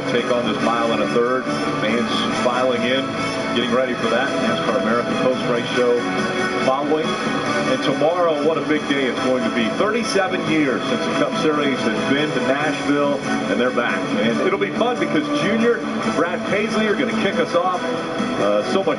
will take on this mile and a third. Fans filing in, getting ready for that. NASCAR American post-race show following. And tomorrow, what a big day it's going to be. 37 years since the Cup Series has been to Nashville, and they're back. And it'll be fun because Junior and Brad Paisley are going to kick us off. So much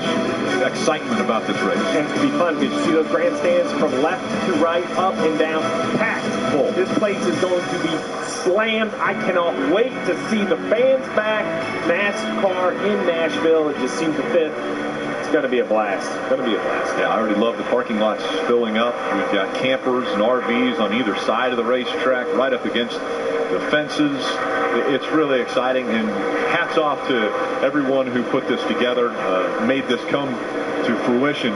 excitement about this race. And it's going to be fun because you see those grandstands from left to right, up and down, packed full. This place is going to be slammed. I cannot wait to see the fans back. NASCAR in Nashville. It just seems to fit. It's going to be a blast. It's going to be a blast. Yeah, I already love the parking lots filling up. We've got campers and RVs on either side of the racetrack, right up against the fences. It's really exciting, and hats off to everyone who put this together, made this come to fruition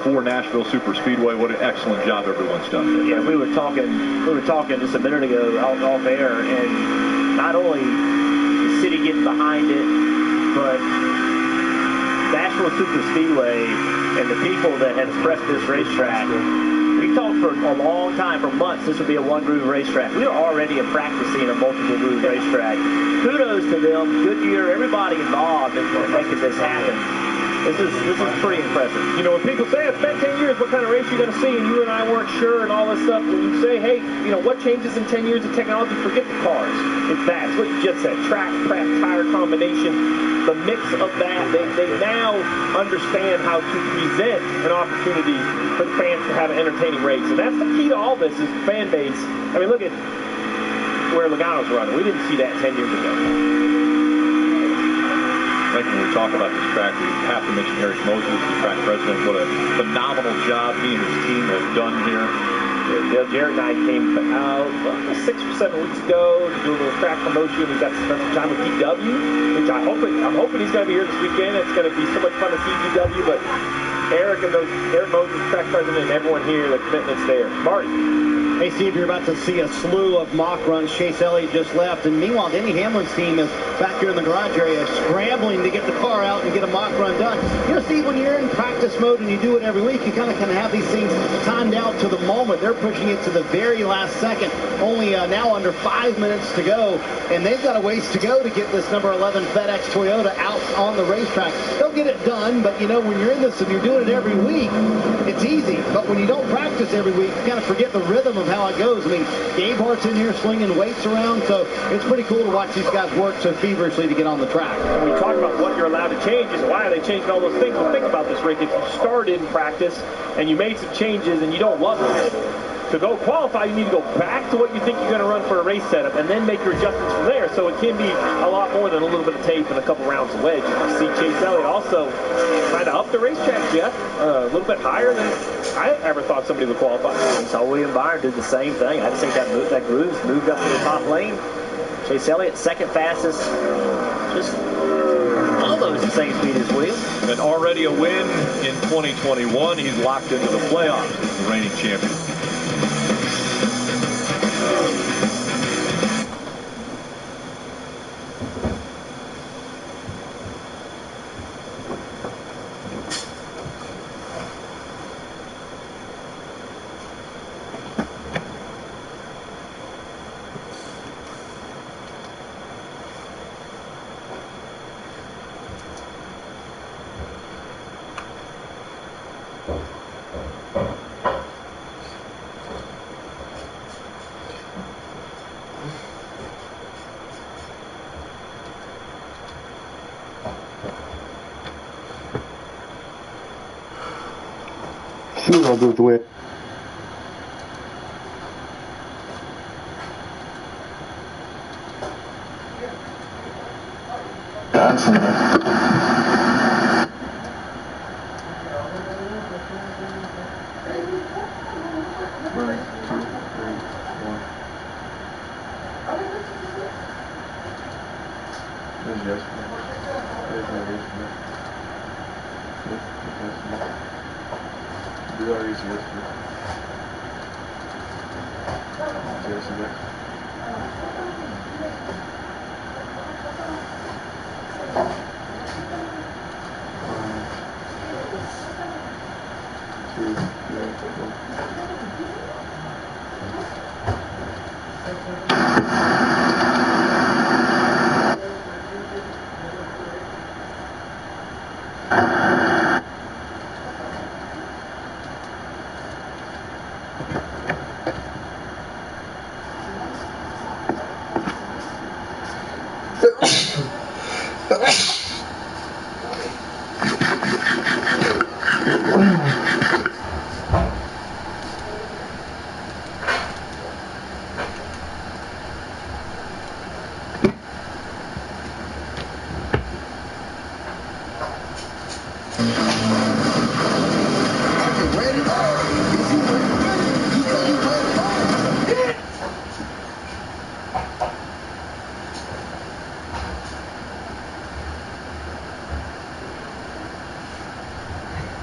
for Nashville Superspeedway. What an excellent job everyone's done. Yeah, we were talking just a minute ago off air, and not only the city getting behind it, but Nashville Superspeedway and the people that have expressed this racetrack. We talked for a long time, for months, this would be a one-groove racetrack. We are already practicing a multiple-groove racetrack. Kudos to them, Goodyear, everybody involved in making this happen. This is pretty impressive. You know, when people say it's been 10 years, what kind of race you're going to see, and you and I weren't sure and all this stuff, and you say, hey, you know, what changes in 10 years of technology? Forget the cars. It's that. It's what you just said. Track, prep, tire combination. The mix of that, they now understand how to present an opportunity for the fans to have an entertaining race. And that's the key to all this, is the fan base. I mean, look at where Logano's running. We didn't see that 10 years ago. I think when we talk about this track, we have to mention Eric Moses, the track president. What a phenomenal job he and his team have done here. Yeah, Jared and I came out 6 or 7 weeks ago to do a little track promotion. We got to spend some time with DW, which I'm hoping he's going to be here this weekend. It's going to be so much fun to see DW. But Eric Moses, track president, and everyone here, the commitment's there. Marty. Hey, Steve, you're about to see a slew of mock runs. Chase Elliott just left. And meanwhile, Denny Hamlin's team is back here in the garage area scrambling to get the car out and get a mock run done. You know, Steve, when you're in practice mode and you do it every week, you kind of have these things timed out to the moment. They're pushing it to the very last second. Only now under 5 minutes to go. And they've got a ways to go to get this number 11 FedEx Toyota out on the racetrack. They'll get it done, but, you know, when you're in this and you're doing it every week, it's easy. But when you don't practice every week, you kind of forget the rhythm of how it goes. I mean, Gabe Hart's in here slinging weights around, so it's pretty cool to watch these guys work so feverishly to get on the track. When we talk about what you're allowed to change is why are they changing all those things. Well, think about this, Rick. If you started in practice and you made some changes and you don't love it, to go qualify, you need to go back to what you think you're going to run for a race setup and then make your adjustments from there. So it can be a lot more than a little bit of tape and a couple rounds of wedge. You see Chase Elliott also trying to up the racetrack, Jeff, a little bit higher than I ever thought somebody would qualify. We saw William Byron do the same thing. I think that groove's moved up to the top lane. Chase Elliott, second fastest. Just almost the same speed as Williams. And already a win in 2021. He's locked into the playoffs as the reigning champion. Sure, I'll do it the way.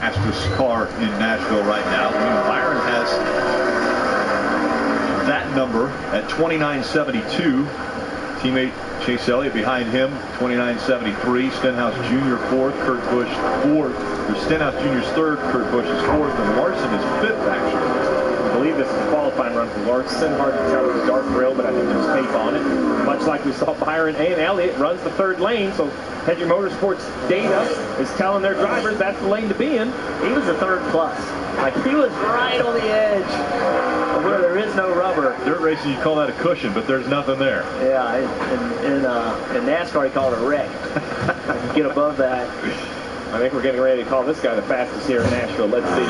Fastest car in Nashville right now. Byron has that number at 29.72. Teammate Chase Elliott behind him, 29.73. Stenhouse Jr. fourth, Kurt Busch fourth. Stenhouse Jr.'s third, Kurt Busch is fourth, and Larson is fifth, actually. I believe this is a qualifying run for Larson. Hard to tell with the dark grill, but I think there's tape on it. Much like we saw Byron and Elliott runs the third lane, so Hendrick Motorsports data is telling their drivers that's the lane to be in. He was the third plus. Like, he was right on the edge of where there is no rubber. Dirt racing, you call that a cushion, but there's nothing there. Yeah, in NASCAR, you call it a wreck. Get above that. I think we're getting ready to call this guy the fastest here in Nashville. Let's see.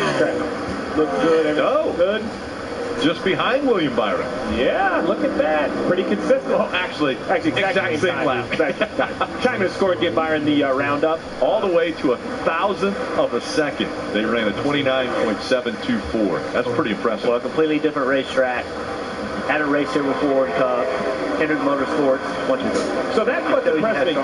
Looks good. Oh, good. Just behind William Byron. Yeah, look at that. Pretty consistent. Well, actually exact same lap. Time to score to get Byron the roundup. All the way to 1,000th of a second. They ran a 29.724. That's pretty impressive. Well, a completely different racetrack. Hadn't raced here before in Cup. Hendrick Motorsports. So that's what impresses me.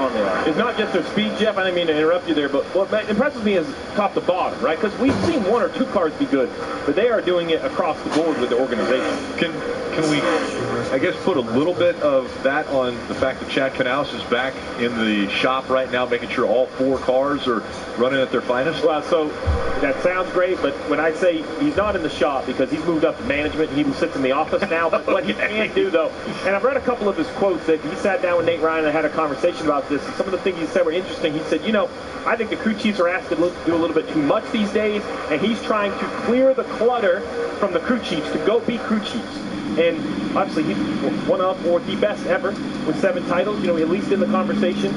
It's not just their speed, Jeff. I didn't mean to interrupt you there, but what impresses me is top to bottom, right? Because we've seen one or two cars be good, but they are doing it across the board with the organization. Can we, I guess, put a little bit of that on the fact that Chad Knaus is back in the shop right now, making sure all four cars are running at their finest? Well, so that sounds great, but when I say he's not in the shop because he's moved up to management, he sits in the office now, but what he can do, though, and I've read a couple of his quotes that he sat down with Nate Ryan and had a conversation about this, and some of the things he said were interesting. He said, I think the crew chiefs are asked to do a little bit too much these days, and he's trying to clear the clutter from the crew chiefs to go be crew chiefs. And obviously, he's one of or the best ever with 7 titles, at least in the conversation.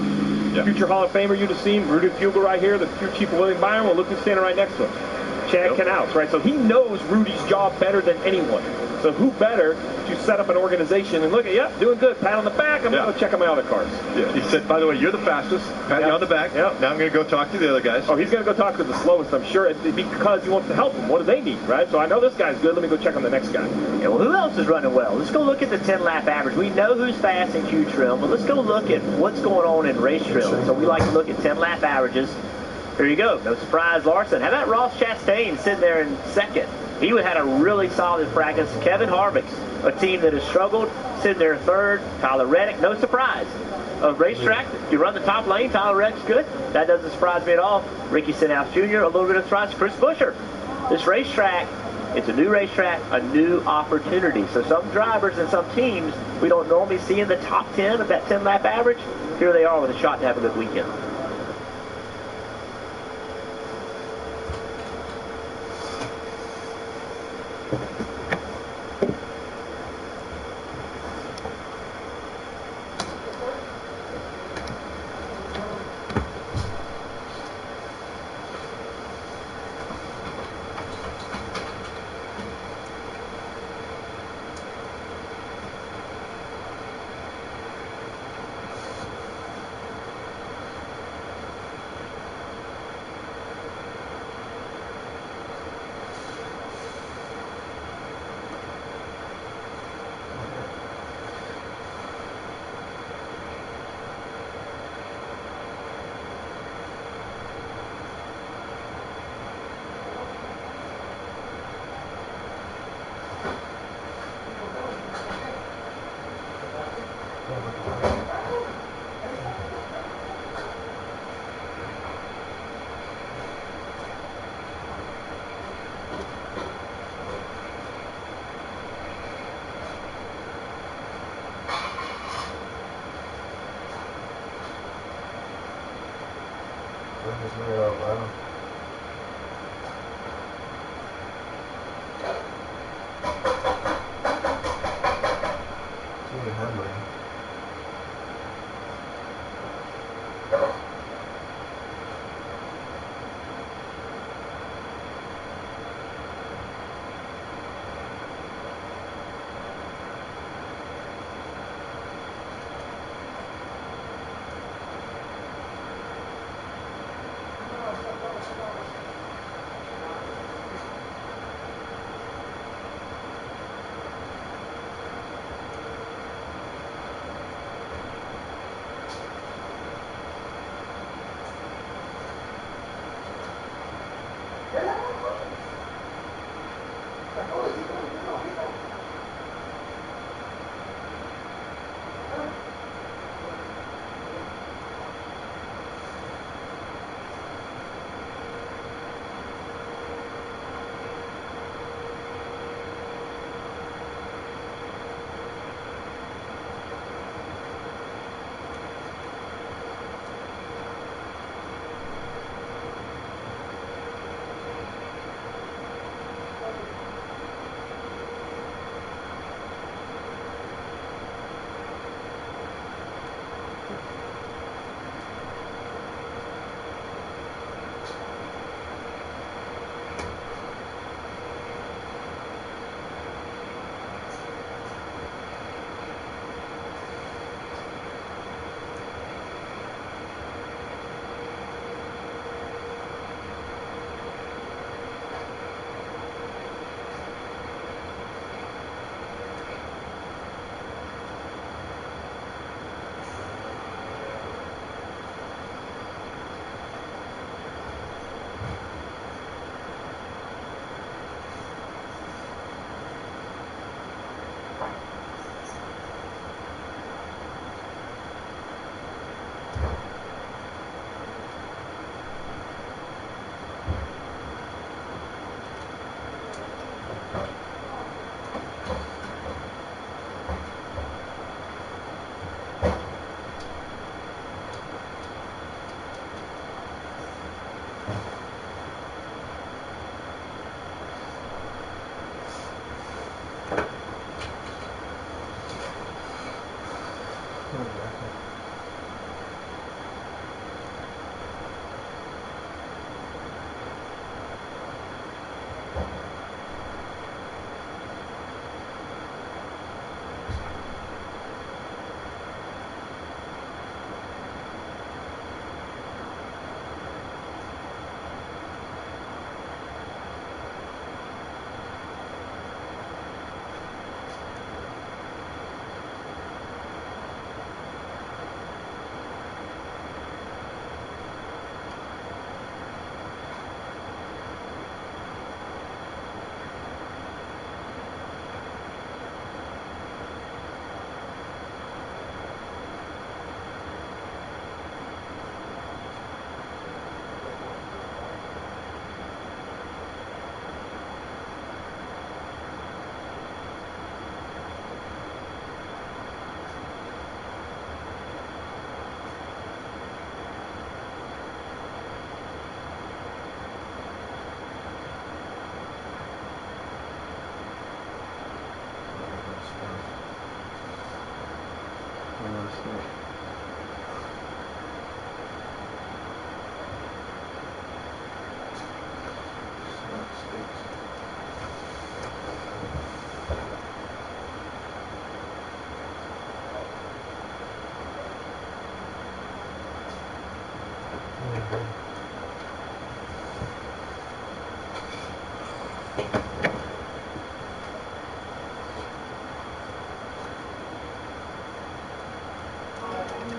Yeah. Future Hall of Famer, you'd have seen Rudy Fugle right here, the crew chief of William Byron. Well, look who's standing right next to him. Chad Knaus, right? So he knows Rudy's job better than anyone. So who better to set up an organization and look at, doing good, pat on the back, I'm going to go check on my other cars. Yeah. He said, by the way, you're the fastest, pat you on the back. Now I'm going to go talk to the other guys. Oh, he's going to go talk to the slowest, I'm sure, because he wants to help them. What do they need, right? So I know this guy's good, let me go check on the next guy. Yeah, well, who else is running well? Let's go look at the 10-lap average. We know who's fast in Q-Trim, but let's go look at what's going on in race trim. So we like to look at 10-lap averages. Here you go. No surprise, Larson. How about Ross Chastain sitting there in second? He would have had a really solid practice. Kevin Harvick's a team that has struggled, sitting there in third. Tyler Reddick, no surprise. A racetrack, you run the top lane, Tyler Reddick's good. That doesn't surprise me at all. Ricky Stenhouse Jr., a little bit of surprise. Chris Buescher. This racetrack, it's a new racetrack, a new opportunity. So some drivers and some teams we don't normally see in the top 10 of that 10-lap average. Here they are with a shot to have a good weekend.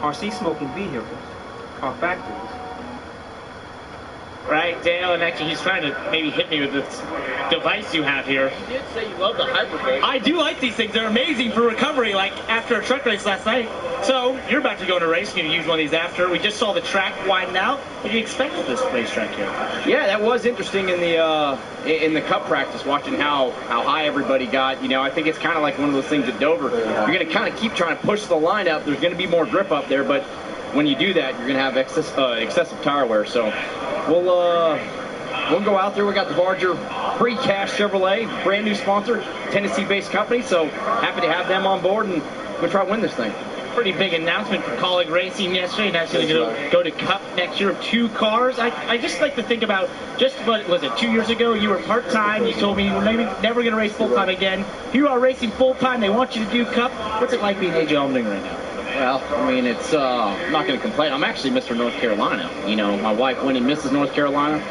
RC smoking vehicles are factories. Right, Dale, and actually he's trying to maybe hit me with this device you have here. You did say you love the Hyperbake. I do like these things. They're amazing for recovery, like after a truck race last night. So, you're about to go on a race. You're going to use one of these after. We just saw the track widen out. What do you expect of this racetrack here? Yeah, that was interesting in the Cup practice, watching how high everybody got. You know, I think it's kind of like one of those things at Dover. You're going to kind of keep trying to push the line up. There's going to be more grip up there, but when you do that, you're going to have excessive tire wear. So we'll go out there. We got the Barger Precast Chevrolet, brand new sponsor, Tennessee-based company. So happy to have them on board, and we'll try to win this thing. Pretty big announcement for Colleague Racing yesterday, and actually going to go to Cup next year of 2 cars. I just like to think about, just what was it, 2 years ago, you were part-time, you told me you were maybe never going to race full-time again. You are racing full-time, they want you to do Cup. What's it like being AJ Allmendinger right now? Well, I mean, it's, I'm not going to complain. I'm actually Mr. North Carolina. You know, my wife went and Mrs. North Carolina.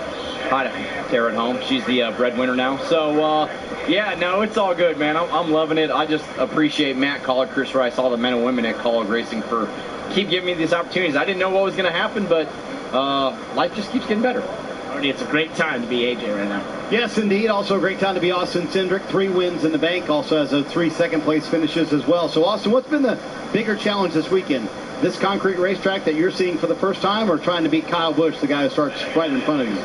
Hi to Tara at home. She's the breadwinner now. So, yeah, no, it's all good, man. I'm loving it. I just appreciate Matt Colleague, Chris Rice, all the men and women at Colleague Racing for keep giving me these opportunities. I didn't know what was going to happen, but life just keeps getting better. Already, it's a great time to be AJ right now. Yes, indeed. Also a great time to be Austin Cindric. 3 wins in the bank. Also has 3 second-place finishes as well. So, Austin, what's been the bigger challenge this weekend? This concrete racetrack that you're seeing for the first time, or trying to beat Kyle Busch, the guy who starts right in front of you?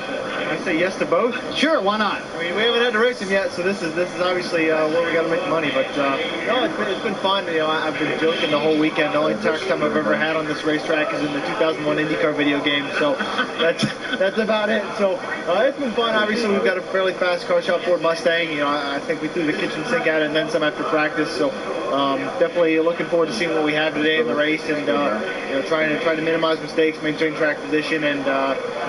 I say yes to both. Sure, why not? I mean, we haven't had to race him yet, so this is obviously where we got to make money. But no, it's been fun. You know, I've been joking the whole weekend. The only tax time I've ever had on this racetrack is in the 2001 IndyCar video game. So that's about it. So it's been fun. Obviously, we've got a fairly fast car shop Ford Mustang. You know, I think we threw the kitchen sink at it and then some after practice. So definitely looking forward to seeing what we have today in the race, and you know, trying to minimize mistakes, maintain track position, and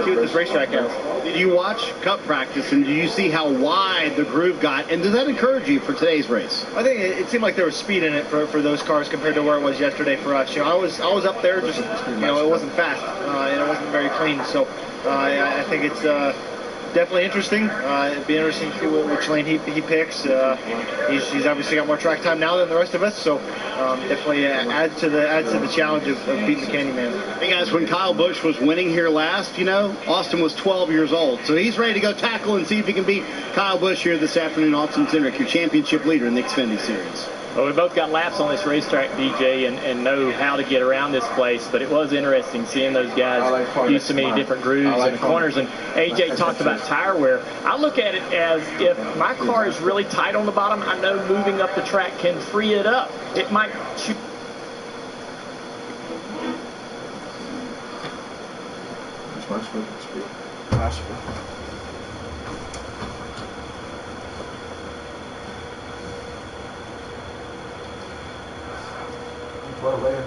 see what this racetrack has. Did you watch Cup practice, and do you see how wide the groove got, and does that encourage you for today's race? I think it seemed like there was speed in it for those cars compared to where it was yesterday for us. You know, I was up there, just, you know, it wasn't fast and it wasn't very clean. So I think it's definitely interesting. It'd be interesting to see which lane he picks. He's obviously got more track time now than the rest of us, so definitely adds to the challenge of beating the Candyman. Hey guys, when Kyle Busch was winning here last, you know, Austin was 12 years old, so he's ready to go tackle and see if he can beat Kyle Busch here this afternoon. Austin Cindric, your championship leader in the Xfinity Series. Well, we both got laps on this racetrack, DJ, and know how to get around this place, but it was interesting seeing those guys use so many different grooves and corners. And AJ talked about tire wear. I look at it as if my car is really tight on the bottom, I know moving up the track can free it up. It might shoot. Well, later.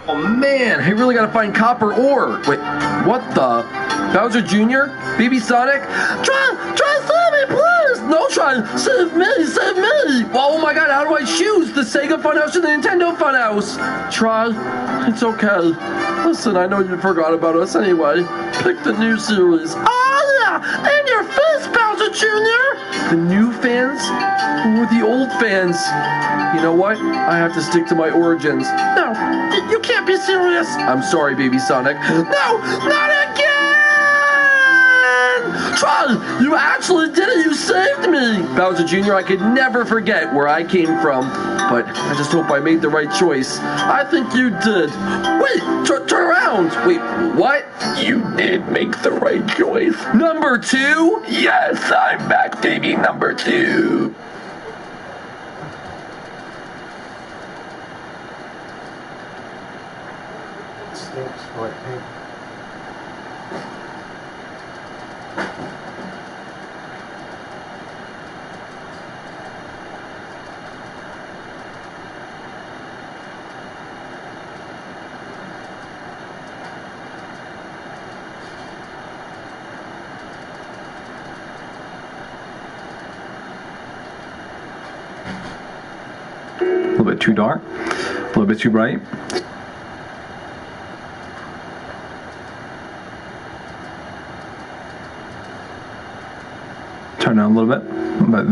Oh man, I really gotta find copper ore. Wait, what the? Bowser Jr.? BB Sonic? Try save me, please! No, try, save me, save me! Oh my god, how do I choose the Sega Funhouse or the Nintendo Funhouse? Try, it's okay. Listen, I know you forgot about us anyway. Pick the new series. Oh yeah, in your face, Bowser Jr.! The new fans or the old fans? You know what? I have to stick to my origins. No, you can't be serious. I'm sorry, Baby Sonic. No, not again! Try, you actually did it. You saved me. Bowser Jr., I could never forget where I came from, but I just hope I made the right choice. I think you did. Wait, turn around. Wait, what? You did make the right choice. Number 2? Yes, I'm back, baby. Number 2. A little bit too dark, a little bit too bright. Turn down a little bit, but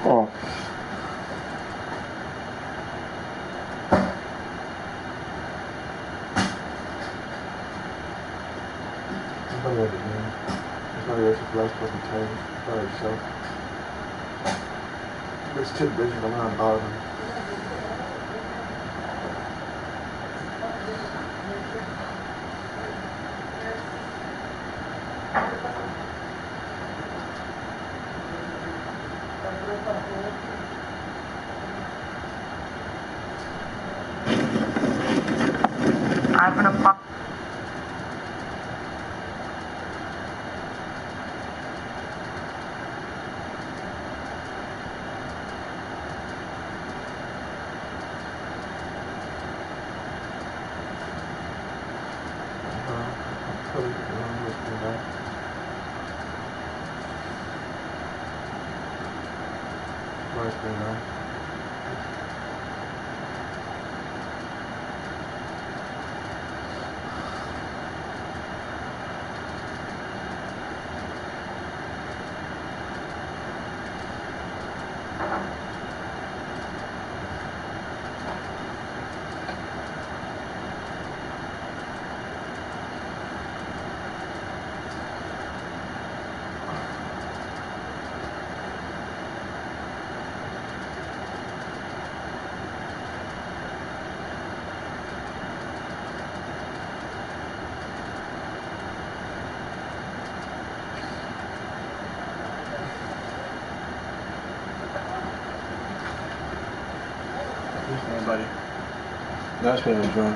Oh. It's too busy to learn about them. Buddy. That's what I'm doing.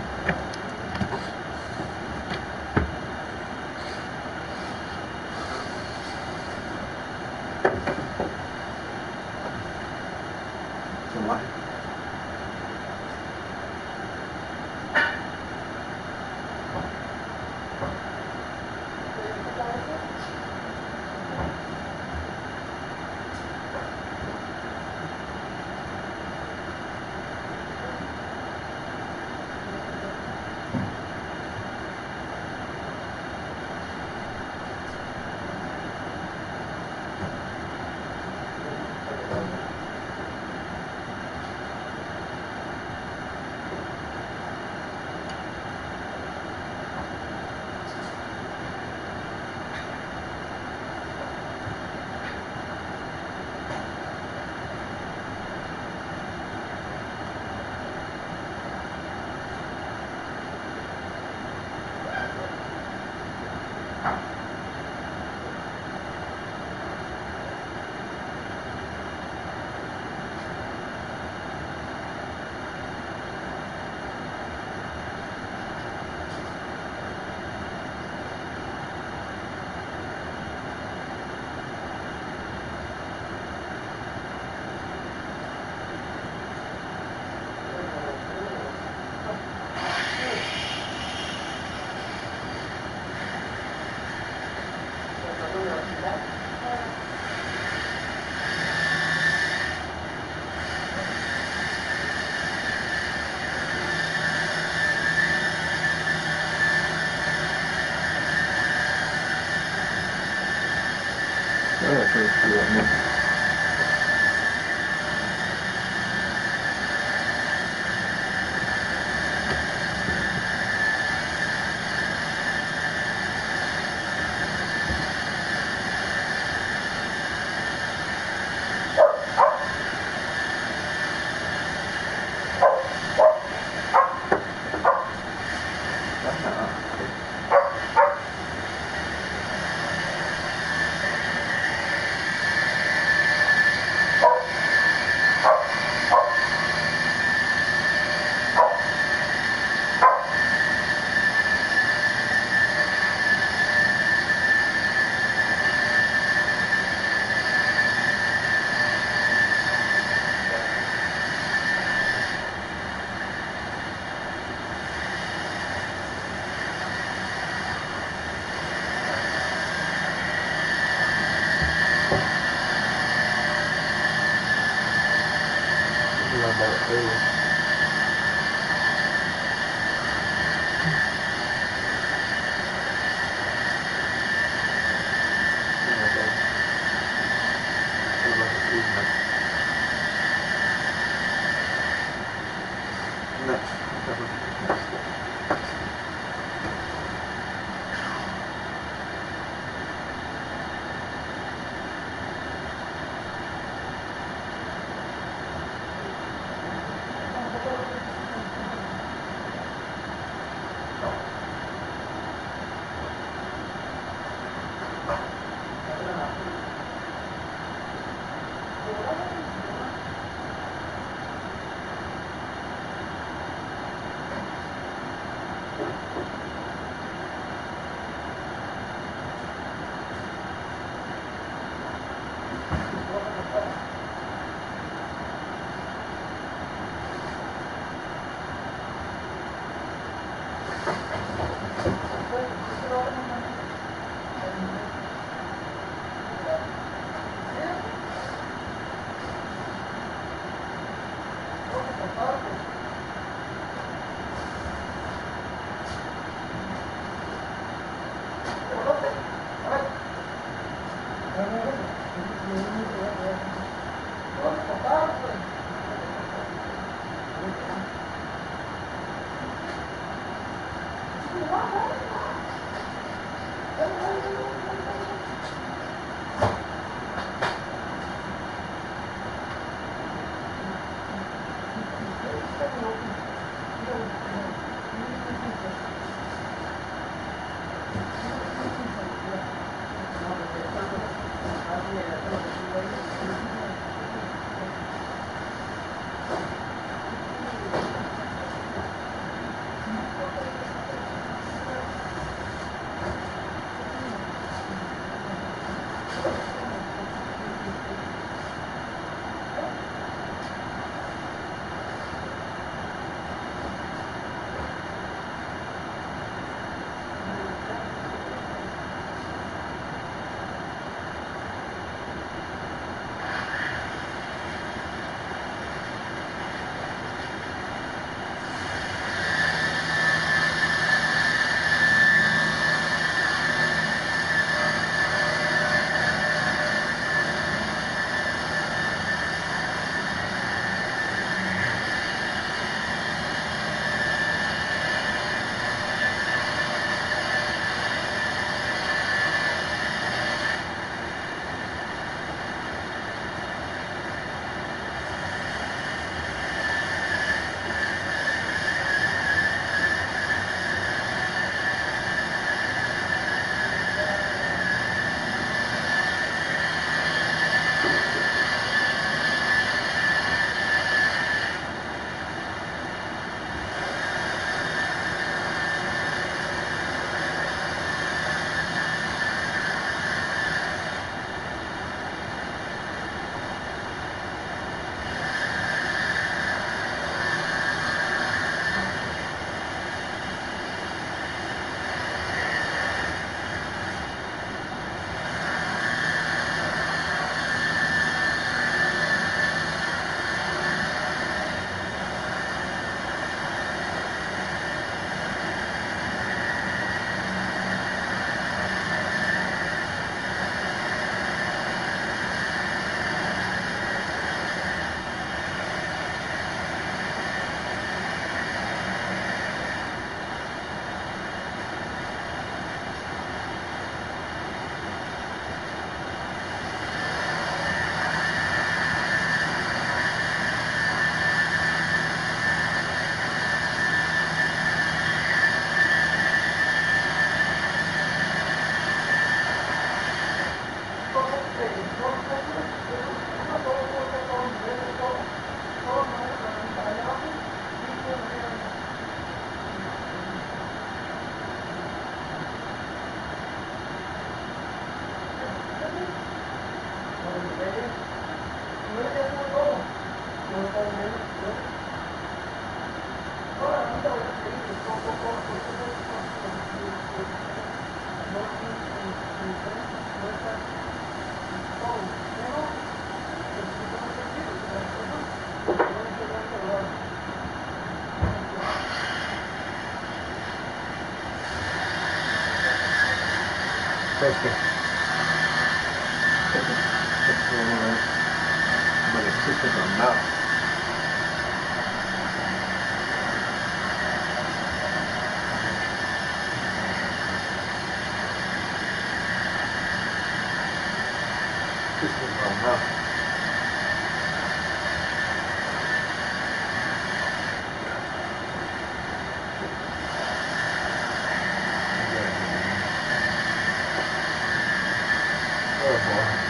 Oh, boy.